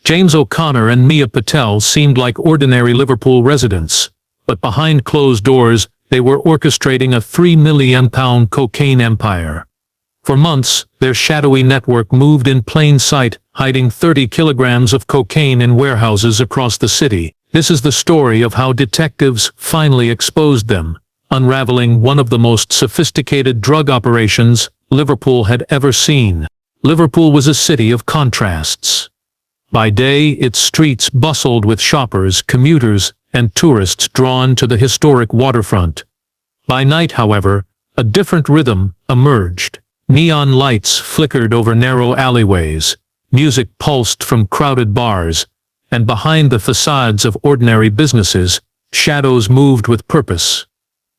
James O'Connor and Mia Patel seemed like ordinary Liverpool residents, but behind closed doors, they were orchestrating a £3 million cocaine empire. For months, their shadowy network moved in plain sight, hiding 30 kilograms of cocaine in warehouses across the city. This is the story of how detectives finally exposed them, unraveling one of the most sophisticated drug operations Liverpool had ever seen. Liverpool was a city of contrasts. By day, its streets bustled with shoppers, commuters, and tourists drawn to the historic waterfront. By night, however, a different rhythm emerged. Neon lights flickered over narrow alleyways, music pulsed from crowded bars, and behind the facades of ordinary businesses, shadows moved with purpose.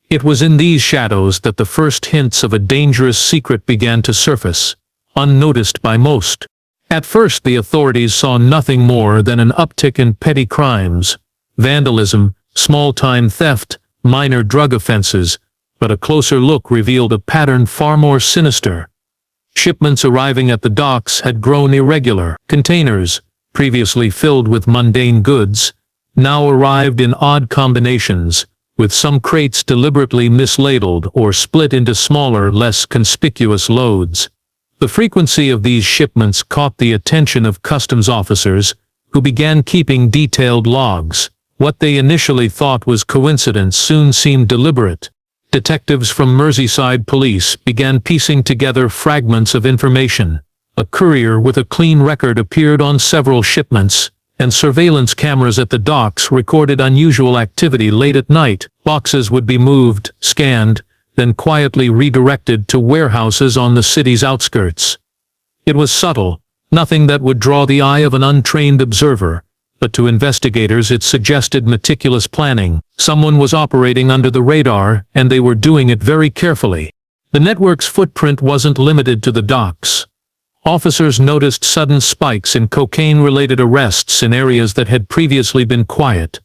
It was in these shadows that the first hints of a dangerous secret began to surface, unnoticed by most. At first, the authorities saw nothing more than an uptick in petty crimes, vandalism, small-time theft, minor drug offenses, but a closer look revealed a pattern far more sinister. Shipments arriving at the docks had grown irregular. Containers, previously filled with mundane goods, now arrived in odd combinations, with some crates deliberately mislabeled or split into smaller, less conspicuous loads. The frequency of these shipments caught the attention of customs officers, who began keeping detailed logs. What they initially thought was coincidence soon seemed deliberate. Detectives from Merseyside Police began piecing together fragments of information. A courier with a clean record appeared on several shipments, and surveillance cameras at the docks recorded unusual activity late at night. Boxes would be moved, scanned, then quietly redirected to warehouses on the city's outskirts. It was subtle, nothing that would draw the eye of an untrained observer, but to investigators it suggested meticulous planning. Someone was operating under the radar, and they were doing it very carefully. The network's footprint wasn't limited to the docks. Officers noticed sudden spikes in cocaine-related arrests in areas that had previously been quiet.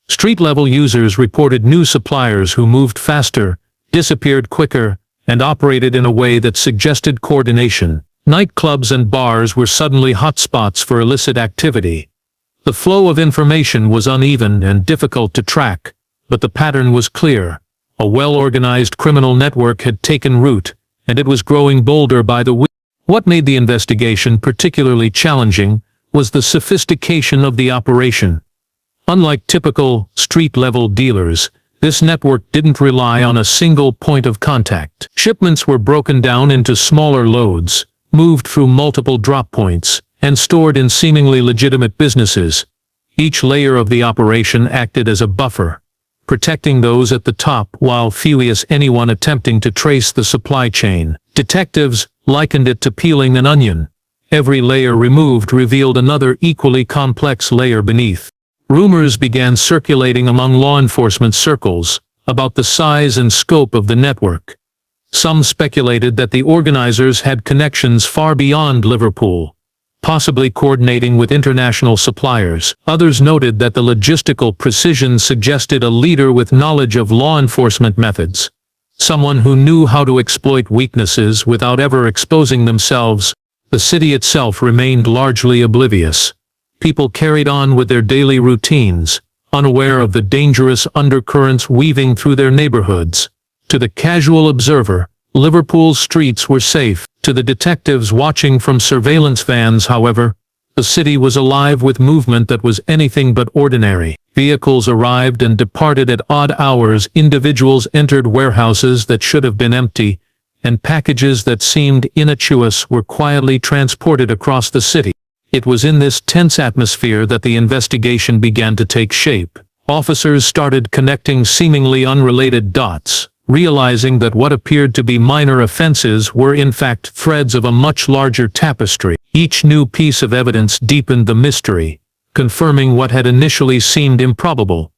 Street-level users reported new suppliers who moved faster, disappeared quicker, and operated in a way that suggested coordination. Nightclubs and bars were suddenly hotspots for illicit activity. The flow of information was uneven and difficult to track, but the pattern was clear. A well-organized criminal network had taken root, and it was growing bolder by the week. What made the investigation particularly challenging was the sophistication of the operation. Unlike typical street-level dealers, this network didn't rely on a single point of contact. Shipments were broken down into smaller loads, moved through multiple drop points, and stored in seemingly legitimate businesses. Each layer of the operation acted as a buffer, protecting those at the top while furious anyone attempting to trace the supply chain. Detectives likened it to peeling an onion. Every layer removed revealed another equally complex layer beneath. Rumors began circulating among law enforcement circles about the size and scope of the network. Some speculated that the organizers had connections far beyond Liverpool, possibly coordinating with international suppliers. Others noted that the logistical precision suggested a leader with knowledge of law enforcement methods, someone who knew how to exploit weaknesses without ever exposing themselves. The city itself remained largely oblivious. People carried on with their daily routines, unaware of the dangerous undercurrents weaving through their neighborhoods. To the casual observer, Liverpool's streets were safe. To the detectives watching from surveillance vans, however, the city was alive with movement that was anything but ordinary. Vehicles arrived and departed at odd hours, individuals entered warehouses that should have been empty, and packages that seemed innocuous were quietly transported across the city. It was in this tense atmosphere that the investigation began to take shape. Officers started connecting seemingly unrelated dots, realizing that what appeared to be minor offenses were in fact threads of a much larger tapestry. Each new piece of evidence deepened the mystery, confirming what had initially seemed improbable.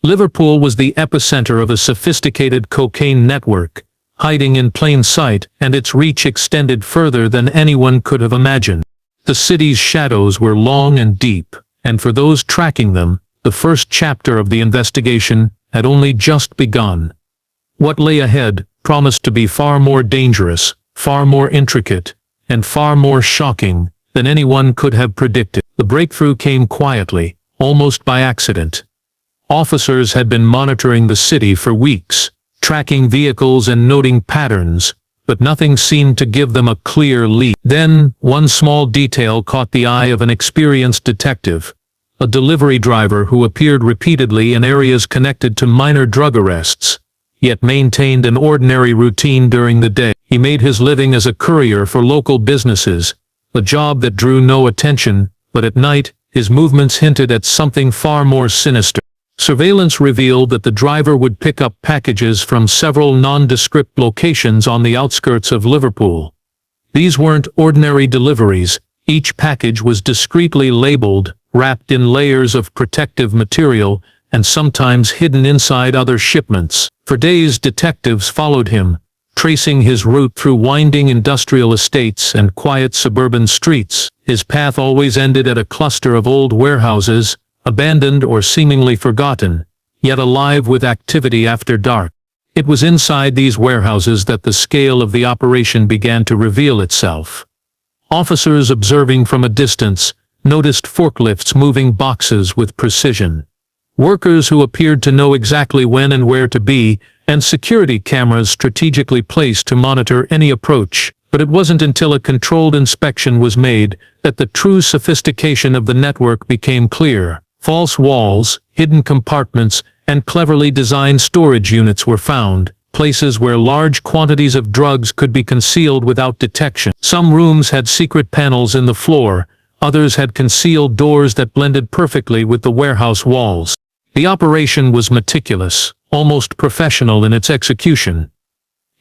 Liverpool was the epicenter of a sophisticated cocaine network, hiding in plain sight, and its reach extended further than anyone could have imagined. The city's shadows were long and deep, and for those tracking them, the first chapter of the investigation had only just begun. What lay ahead promised to be far more dangerous, far more intricate, and far more shocking than anyone could have predicted. The breakthrough came quietly, almost by accident. Officers had been monitoring the city for weeks, tracking vehicles and noting patterns, but nothing seemed to give them a clear lead. Then, one small detail caught the eye of an experienced detective, a delivery driver who appeared repeatedly in areas connected to minor drug arrests, yet maintained an ordinary routine during the day. He made his living as a courier for local businesses, a job that drew no attention, but at night, his movements hinted at something far more sinister. Surveillance revealed that the driver would pick up packages from several nondescript locations on the outskirts of Liverpool. These weren't ordinary deliveries. Each package was discreetly labeled, wrapped in layers of protective material, and sometimes hidden inside other shipments. For days, detectives followed him, tracing his route through winding industrial estates and quiet suburban streets. His path always ended at a cluster of old warehouses, abandoned or seemingly forgotten, yet alive with activity after dark. It was inside these warehouses that the scale of the operation began to reveal itself. Officers observing from a distance noticed forklifts moving boxes with precision, workers who appeared to know exactly when and where to be, and security cameras strategically placed to monitor any approach. But it wasn't until a controlled inspection was made that the true sophistication of the network became clear. False walls, hidden compartments, and cleverly designed storage units were found, places where large quantities of drugs could be concealed without detection. Some rooms had secret panels in the floor, others had concealed doors that blended perfectly with the warehouse walls. The operation was meticulous, almost professional in its execution.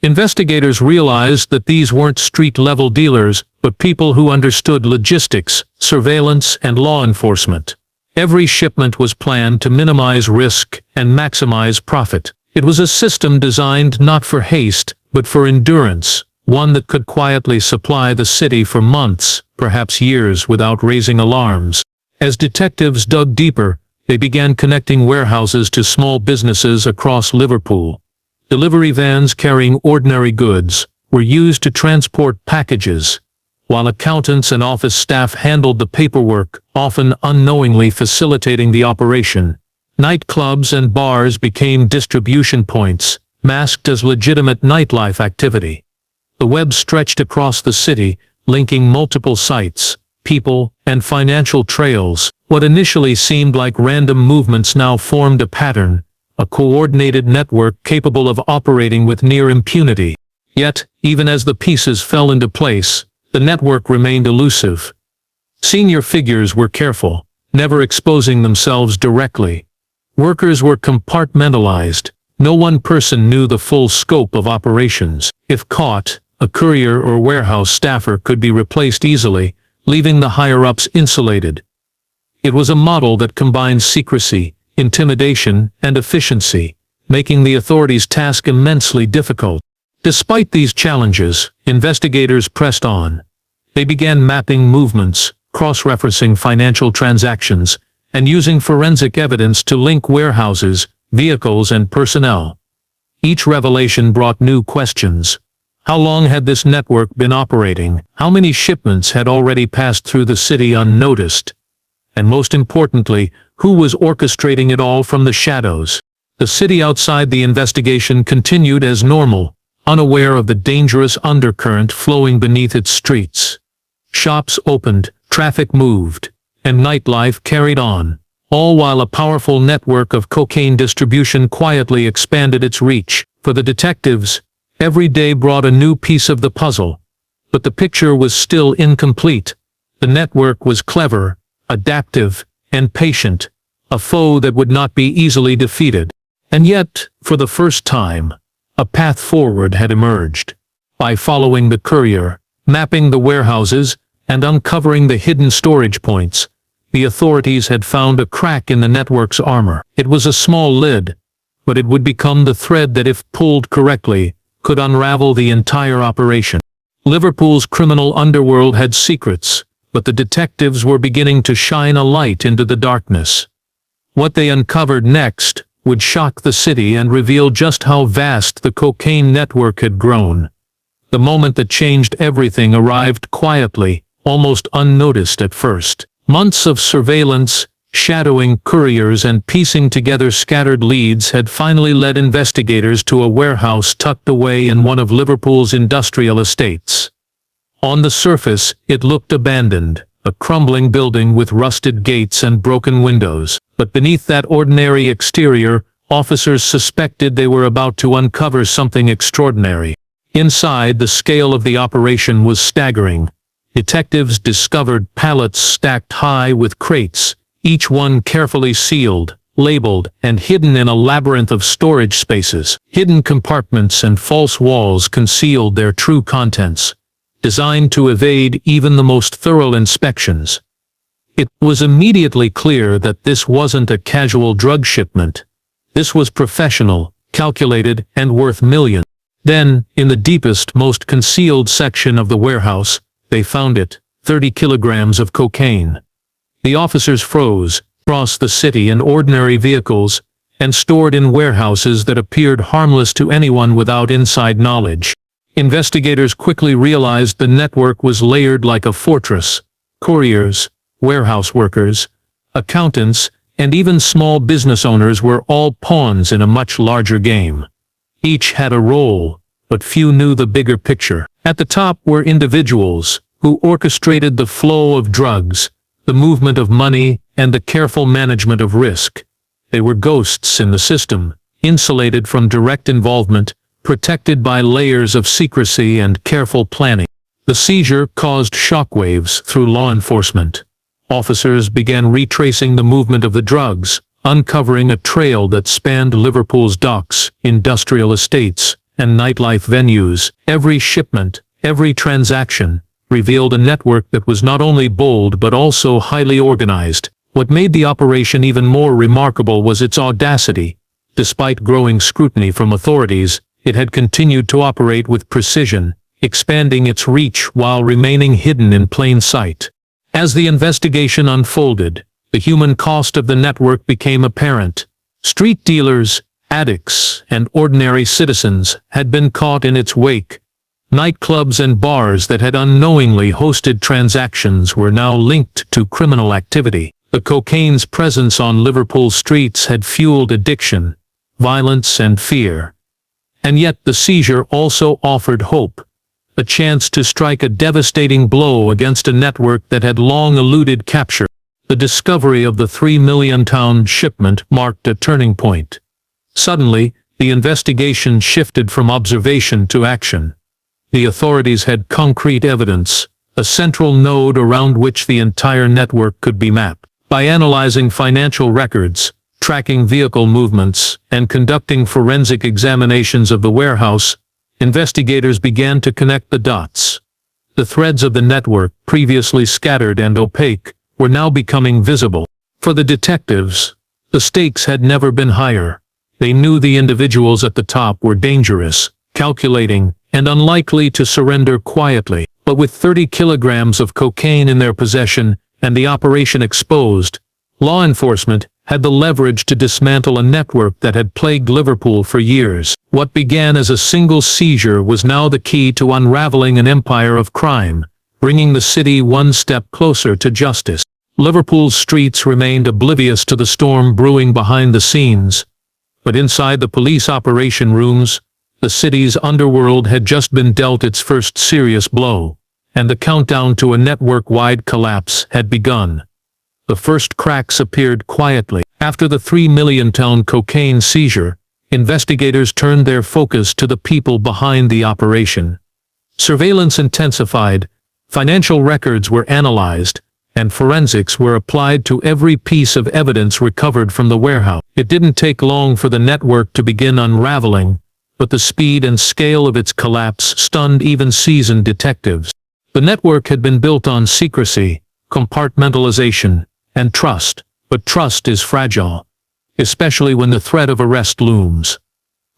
Investigators realized that these weren't street-level dealers, but people who understood logistics, surveillance, and law enforcement. Every shipment was planned to minimize risk and maximize profit. It was a system designed not for haste, but for endurance, one that could quietly supply the city for months, perhaps years, without raising alarms. As detectives dug deeper, they began connecting warehouses to small businesses across Liverpool. Delivery vans carrying ordinary goods were used to transport packages, while accountants and office staff handled the paperwork, often unknowingly facilitating the operation. Nightclubs and bars became distribution points, masked as legitimate nightlife activity. The web stretched across the city, linking multiple sites, people, and financial trails. What initially seemed like random movements now formed a pattern, a coordinated network capable of operating with near impunity. Yet, even as the pieces fell into place, the network remained elusive. Senior figures were careful, never exposing themselves directly. Workers were compartmentalized. No one person knew the full scope of operations. If caught, a courier or warehouse staffer could be replaced easily, leaving the higher-ups insulated. It was a model that combined secrecy, intimidation, and efficiency, making the authorities' task immensely difficult. Despite these challenges, investigators pressed on. They began mapping movements, cross-referencing financial transactions, and using forensic evidence to link warehouses, vehicles, and personnel. Each revelation brought new questions. How long had this network been operating? How many shipments had already passed through the city unnoticed? And most importantly, who was orchestrating it all from the shadows? The city outside the investigation continued as normal, unaware of the dangerous undercurrent flowing beneath its streets. Shops opened, traffic moved, and nightlife carried on, all while a powerful network of cocaine distribution quietly expanded its reach. For the detectives, every day brought a new piece of the puzzle. But the picture was still incomplete. The network was clever, adaptive, and patient, a foe that would not be easily defeated. And yet, for the first time, a path forward had emerged. By following the courier, mapping the warehouses, and uncovering the hidden storage points, the authorities had found a crack in the network's armor. It was a small lid, but it would become the thread that, if pulled correctly, could unravel the entire operation. Liverpool's criminal underworld had secrets, but the detectives were beginning to shine a light into the darkness. What they uncovered next would shock the city and reveal just how vast the cocaine network had grown. The moment that changed everything arrived quietly, almost unnoticed at first. Months of surveillance, shadowing couriers and piecing together scattered leads had finally led investigators to a warehouse tucked away in one of Liverpool's industrial estates. On the surface, it looked abandoned, a crumbling building with rusted gates and broken windows. But beneath that ordinary exterior, officers suspected they were about to uncover something extraordinary. Inside, the scale of the operation was staggering. Detectives discovered pallets stacked high with crates, each one carefully sealed, labeled, and hidden in a labyrinth of storage spaces. Hidden compartments and false walls concealed their true contents, designed to evade even the most thorough inspections. It was immediately clear that this wasn't a casual drug shipment. This was professional, calculated, and worth millions. Then, in the deepest, most concealed section of the warehouse, they found it, 30 kilograms of cocaine. The officers froze, crossed the city in ordinary vehicles, and stored in warehouses that appeared harmless to anyone without inside knowledge. Investigators quickly realized the network was layered like a fortress. Couriers, warehouse workers, accountants, and even small business owners were all pawns in a much larger game. Each had a role, but few knew the bigger picture. At the top were individuals who orchestrated the flow of drugs, the movement of money, and the careful management of risk. They were ghosts in the system, insulated from direct involvement, protected by layers of secrecy and careful planning. The seizure caused shockwaves through law enforcement. Officers began retracing the movement of the drugs, uncovering a trail that spanned Liverpool's docks, industrial estates, and nightlife venues. Every shipment, every transaction, revealed a network that was not only bold but also highly organized. What made the operation even more remarkable was its audacity. Despite growing scrutiny from authorities, it had continued to operate with precision, expanding its reach while remaining hidden in plain sight. As the investigation unfolded, the human cost of the network became apparent. Street dealers, addicts, and ordinary citizens had been caught in its wake. Nightclubs and bars that had unknowingly hosted transactions were now linked to criminal activity. The cocaine's presence on Liverpool streets had fueled addiction, violence, and fear. And yet the seizure also offered hope, a chance to strike a devastating blow against a network that had long eluded capture. The discovery of the £3 million shipment marked a turning point. Suddenly, the investigation shifted from observation to action. The authorities had concrete evidence, a central node around which the entire network could be mapped. By analyzing financial records, tracking vehicle movements, and conducting forensic examinations of the warehouse, investigators began to connect the dots. The threads of the network, previously scattered and opaque, were now becoming visible. For the detectives, the stakes had never been higher. They knew the individuals at the top were dangerous, calculating, and unlikely to surrender quietly. But with 30 kilograms of cocaine in their possession and the operation exposed, law enforcement had the leverage to dismantle a network that had plagued Liverpool for years. What began as a single seizure was now the key to unraveling an empire of crime, bringing the city one step closer to justice. Liverpool's streets remained oblivious to the storm brewing behind the scenes. But inside the police operation rooms, the city's underworld had just been dealt its first serious blow, and the countdown to a network-wide collapse had begun. The first cracks appeared quietly. After the £3 million cocaine seizure, investigators turned their focus to the people behind the operation. Surveillance intensified, financial records were analyzed, and forensics were applied to every piece of evidence recovered from the warehouse. It didn't take long for the network to begin unraveling, but the speed and scale of its collapse stunned even seasoned detectives. The network had been built on secrecy, compartmentalization, and trust, but trust is fragile, especially when the threat of arrest looms.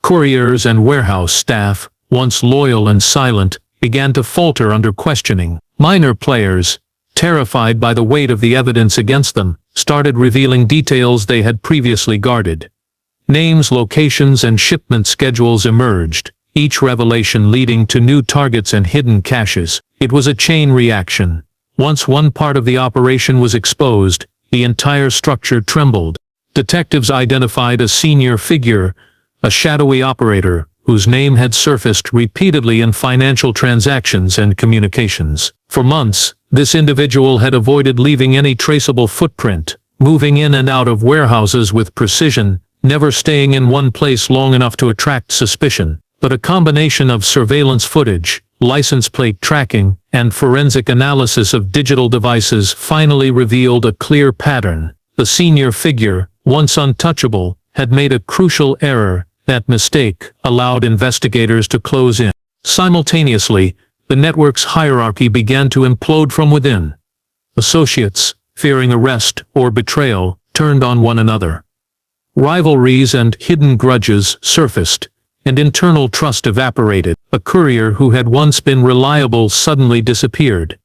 Couriers and warehouse staff, once loyal and silent, began to falter under questioning. Minor players, terrified by the weight of the evidence against them, started revealing details they had previously guarded. Names, locations, and shipment schedules emerged, each revelation leading to new targets and hidden caches. It was a chain reaction. Once one part of the operation was exposed, the entire structure trembled. Detectives identified a senior figure, a shadowy operator, whose name had surfaced repeatedly in financial transactions and communications. For months, this individual had avoided leaving any traceable footprint, moving in and out of warehouses with precision, never staying in one place long enough to attract suspicion. But a combination of surveillance footage, license plate tracking, and forensic analysis of digital devices finally revealed a clear pattern. The senior figure, once untouchable, had made a crucial error. That mistake allowed investigators to close in. Simultaneously, the network's hierarchy began to implode from within. Associates, fearing arrest or betrayal, turned on one another. Rivalries and hidden grudges surfaced, and internal trust evaporated. A courier who had once been reliable suddenly disappeared,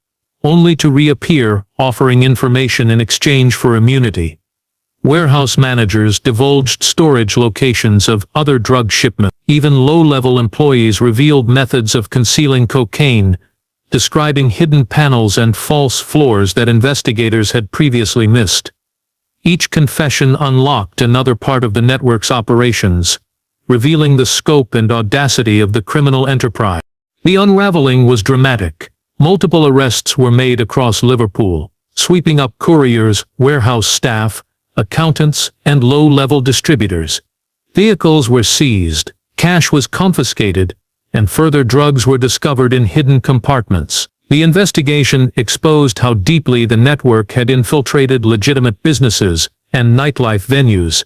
only to reappear offering information in exchange for immunity. Warehouse managers divulged storage locations of other drug shipments. Even low-level employees revealed methods of concealing cocaine, describing hidden panels and false floors that investigators had previously missed. Each confession unlocked another part of the network's operations, revealing the scope and audacity of the criminal enterprise. The unraveling was dramatic. Multiple arrests were made across Liverpool, sweeping up couriers, warehouse staff, accountants, and low-level distributors. Vehicles were seized, cash was confiscated, and further drugs were discovered in hidden compartments. The investigation exposed how deeply the network had infiltrated legitimate businesses and nightlife venues.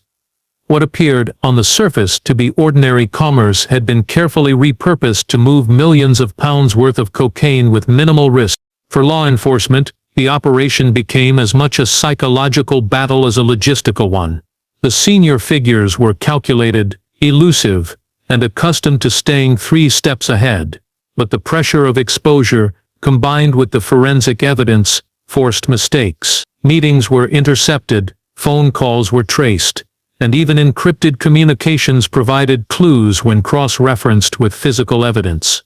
What appeared, on the surface, to be ordinary commerce had been carefully repurposed to move millions of pounds worth of cocaine with minimal risk. For law enforcement, the operation became as much a psychological battle as a logistical one. The senior figures were calculated, elusive, and accustomed to staying 3 steps ahead. But the pressure of exposure, combined with the forensic evidence, forced mistakes. Meetings were intercepted, phone calls were traced, and even encrypted communications provided clues when cross-referenced with physical evidence.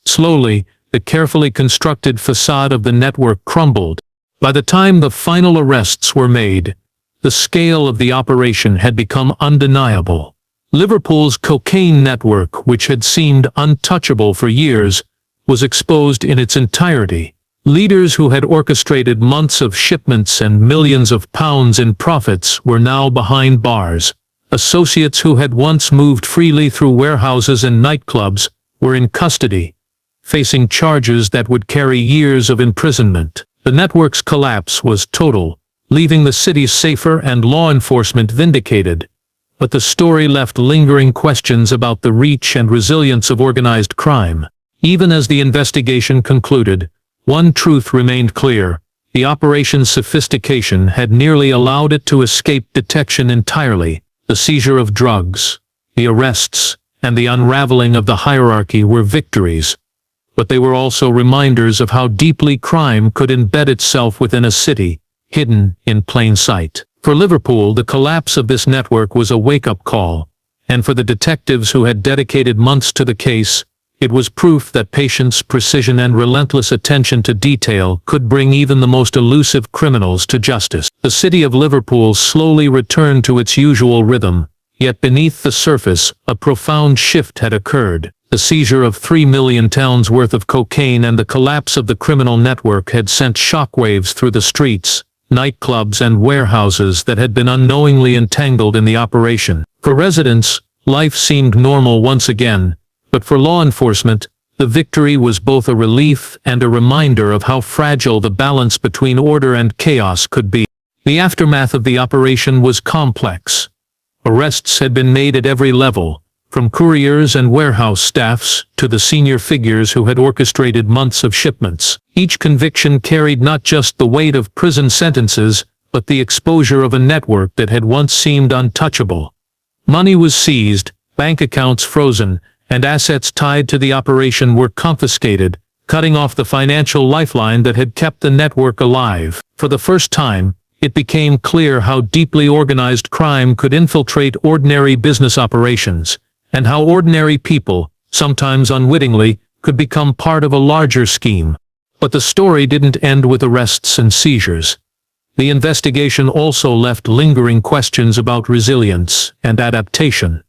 Slowly, the carefully constructed facade of the network crumbled. By the time the final arrests were made, the scale of the operation had become undeniable. Liverpool's cocaine network, which had seemed untouchable for years, was exposed in its entirety. Leaders who had orchestrated months of shipments and millions of pounds in profits were now behind bars. Associates who had once moved freely through warehouses and nightclubs were in custody, facing charges that would carry years of imprisonment. The network's collapse was total, leaving the city safer and law enforcement vindicated. But the story left lingering questions about the reach and resilience of organized crime. Even as the investigation concluded, one truth remained clear: the operation's sophistication had nearly allowed it to escape detection entirely. The seizure of drugs, the arrests, and the unraveling of the hierarchy were victories. But they were also reminders of how deeply crime could embed itself within a city, hidden in plain sight. For Liverpool, the collapse of this network was a wake-up call, and for the detectives who had dedicated months to the case, it was proof that patience, precision, and relentless attention to detail could bring even the most elusive criminals to justice. The city of Liverpool slowly returned to its usual rhythm, yet beneath the surface, a profound shift had occurred. The seizure of £3 million worth of cocaine and the collapse of the criminal network had sent shockwaves through the streets, nightclubs, and warehouses that had been unknowingly entangled in the operation. For residents, life seemed normal once again, but for law enforcement, the victory was both a relief and a reminder of how fragile the balance between order and chaos could be. The aftermath of the operation was complex. Arrests had been made at every level, from couriers and warehouse staffs to the senior figures who had orchestrated months of shipments. Each conviction carried not just the weight of prison sentences, but the exposure of a network that had once seemed untouchable. Money was seized, bank accounts frozen, and assets tied to the operation were confiscated, cutting off the financial lifeline that had kept the network alive. For the first time, it became clear how deeply organized crime could infiltrate ordinary business operations, and how ordinary people, sometimes unwittingly, could become part of a larger scheme. But the story didn't end with arrests and seizures. The investigation also left lingering questions about resilience and adaptation.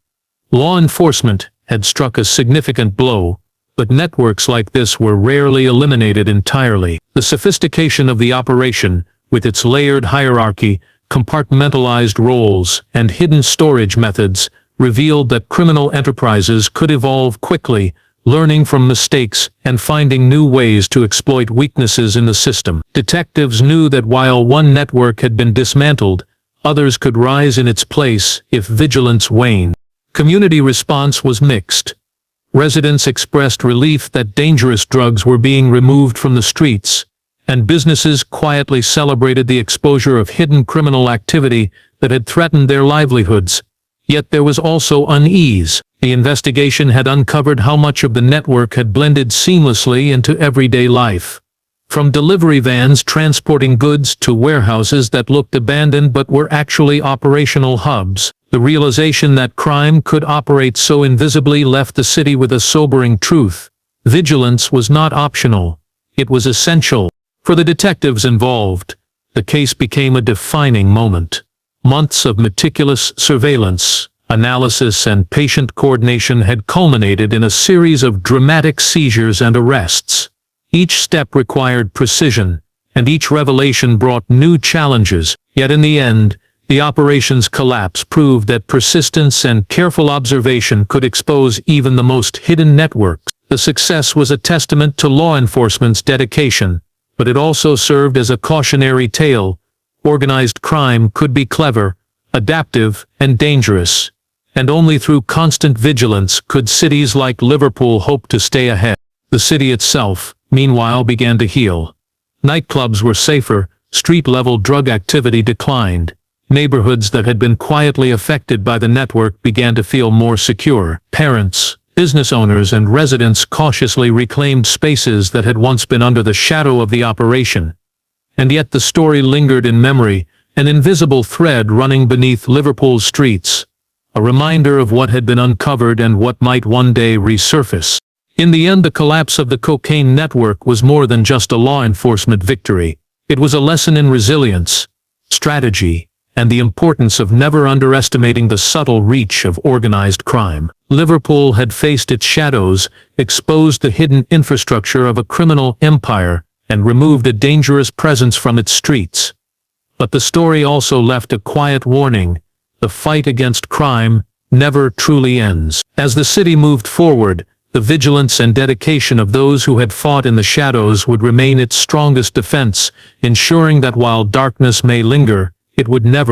Law enforcement had struck a significant blow, but networks like this were rarely eliminated entirely. The sophistication of the operation, with its layered hierarchy, compartmentalized roles, and hidden storage methods, revealed that criminal enterprises could evolve quickly, learning from mistakes and finding new ways to exploit weaknesses in the system. Detectives knew that while one network had been dismantled, others could rise in its place if vigilance waned. Community response was mixed. Residents expressed relief that dangerous drugs were being removed from the streets, and businesses quietly celebrated the exposure of hidden criminal activity that had threatened their livelihoods. Yet there was also unease. The investigation had uncovered how much of the network had blended seamlessly into everyday life. From delivery vans transporting goods to warehouses that looked abandoned but were actually operational hubs, the realization that crime could operate so invisibly left the city with a sobering truth. Vigilance was not optional. It was essential. For the detectives involved, the case became a defining moment. Months of meticulous surveillance, analysis, and patient coordination had culminated in a series of dramatic seizures and arrests. Each step required precision, and each revelation brought new challenges. Yet in the end, the operation's collapse proved that persistence and careful observation could expose even the most hidden networks. The success was a testament to law enforcement's dedication, but it also served as a cautionary tale. Organized crime could be clever, adaptive, and dangerous, and only through constant vigilance could cities like Liverpool hope to stay ahead. The city itself, meanwhile, began to heal. Nightclubs were safer, street-level drug activity declined. Neighborhoods that had been quietly affected by the network began to feel more secure. Parents, business owners, and residents cautiously reclaimed spaces that had once been under the shadow of the operation. And yet the story lingered in memory, an invisible thread running beneath Liverpool's streets, a reminder of what had been uncovered and what might one day resurface. In the end, the collapse of the cocaine network was more than just a law enforcement victory. It was a lesson in resilience, strategy, and the importance of never underestimating the subtle reach of organized crime. Liverpool had faced its shadows, exposed the hidden infrastructure of a criminal empire, and removed a dangerous presence from its streets. But the story also left a quiet warning: the fight against crime never truly ends. As the city moved forward, the vigilance and dedication of those who had fought in the shadows would remain its strongest defense, ensuring that while darkness may linger, it would never